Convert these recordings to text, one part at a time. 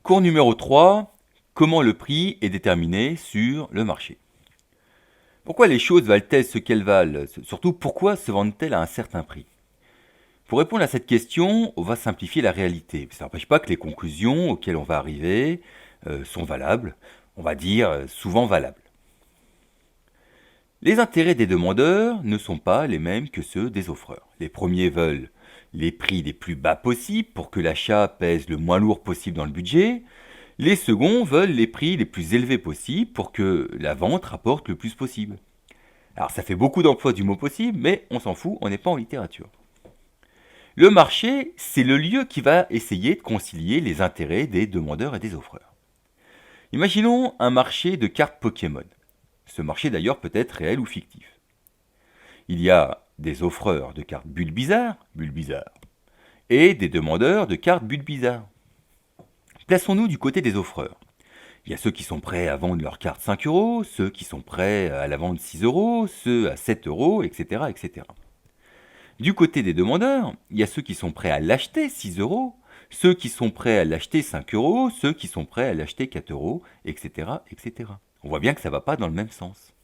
Cours numéro 3, comment le prix est déterminé sur le marché. Pourquoi les choses valent-elles ce qu'elles valent? Surtout, pourquoi se vendent-elles à un certain prix? Pour répondre à cette question, on va simplifier la réalité. Ça n'empêche pas que les conclusions auxquelles on va arriver sont valables, on va dire souvent valables. Les intérêts des demandeurs ne sont pas les mêmes que ceux des offreurs. Les premiers veulent les prix les plus bas possibles pour que l'achat pèse le moins lourd possible dans le budget. Les seconds veulent les prix les plus élevés possibles pour que la vente rapporte le plus possible. Alors ça fait beaucoup d'emplois du mot possible, mais on s'en fout, on n'est pas en littérature. Le marché, c'est le lieu qui va essayer de concilier les intérêts des demandeurs et des offreurs. Imaginons un marché de cartes Pokémon. Ce marché d'ailleurs peut être réel ou fictif. Il y a des offreurs de cartes Bulbizarre, et des demandeurs de cartes Bulbizarre. Plaçons-nous du côté des offreurs. Il y a ceux qui sont prêts à vendre leurs cartes 5 euros, ceux qui sont prêts à la vendre 6 euros, ceux à 7 euros, etc., etc. Du côté des demandeurs, il y a ceux qui sont prêts à l'acheter 6 euros, ceux qui sont prêts à l'acheter 5 euros, ceux qui sont prêts à l'acheter 4 euros, etc., etc. On voit bien que ça ne va pas dans le même sens.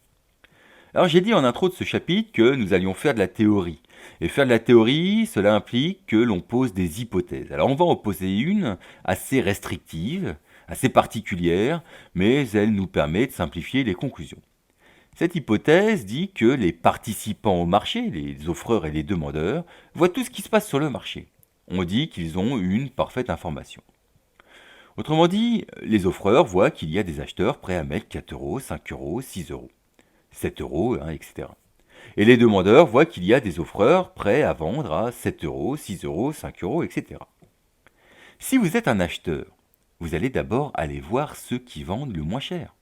Alors j'ai dit en intro de ce chapitre que nous allions faire de la théorie. Et faire de la théorie, cela implique que l'on pose des hypothèses. Alors on va en poser une assez restrictive, assez particulière, mais elle nous permet de simplifier les conclusions. Cette hypothèse dit que les participants au marché, les offreurs et les demandeurs, voient tout ce qui se passe sur le marché. On dit qu'ils ont une parfaite information. Autrement dit, les offreurs voient qu'il y a des acheteurs prêts à mettre 4 euros, 5 euros, 6 euros, 7 euros, etc. Et les demandeurs voient qu'il y a des offreurs prêts à vendre à 7 euros, 6 euros, 5 euros, etc. Si vous êtes un acheteur, vous allez d'abord aller voir ceux qui vendent le moins cher.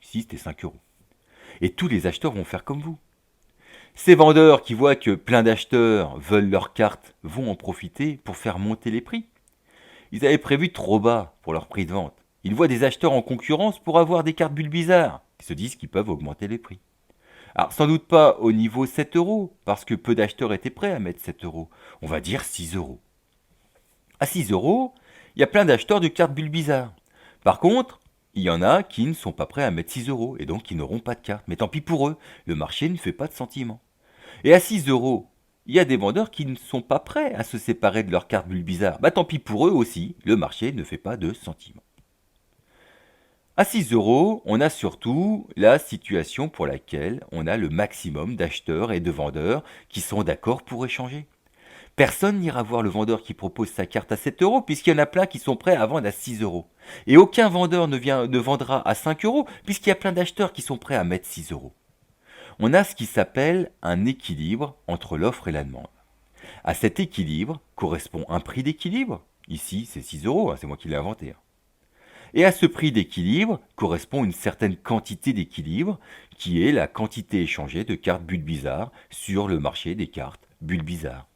Ici, c'était 5 euros. Et tous les acheteurs vont faire comme vous. Ces vendeurs qui voient que plein d'acheteurs veulent leurs cartes vont en profiter pour faire monter les prix. Ils avaient prévu trop bas pour leur prix de vente. Ils voient des acheteurs en concurrence pour avoir des cartes Bulbizarre. Ils se disent qu'ils peuvent augmenter les prix. Alors sans doute pas au niveau 7 euros, parce que peu d'acheteurs étaient prêts à mettre 7 euros. On va dire 6 euros. À 6 euros, il y a plein d'acheteurs de cartes Bulbizarre. Par contre, il y en a qui ne sont pas prêts à mettre 6 euros, et donc qui n'auront pas de carte. Mais tant pis pour eux, le marché ne fait pas de sentiments. Et à 6 euros, il y a des vendeurs qui ne sont pas prêts à se séparer de leurs cartes Bulbizarre. Bah tant pis pour eux aussi, le marché ne fait pas de sentiments. À 6 euros, on a surtout la situation pour laquelle on a le maximum d'acheteurs et de vendeurs qui sont d'accord pour échanger. Personne n'ira voir le vendeur qui propose sa carte à 7 euros puisqu'il y en a plein qui sont prêts à vendre à 6 euros. Et aucun vendeur ne vendra à 5 euros puisqu'il y a plein d'acheteurs qui sont prêts à mettre 6 euros. On a ce qui s'appelle un équilibre entre l'offre et la demande. À cet équilibre correspond un prix d'équilibre. Ici, c'est 6 euros, c'est moi qui l'ai inventé. Et à ce prix d'équilibre correspond une certaine quantité d'équilibre, qui est la quantité échangée de cartes Bulbizarre sur le marché des cartes Bulbizarre.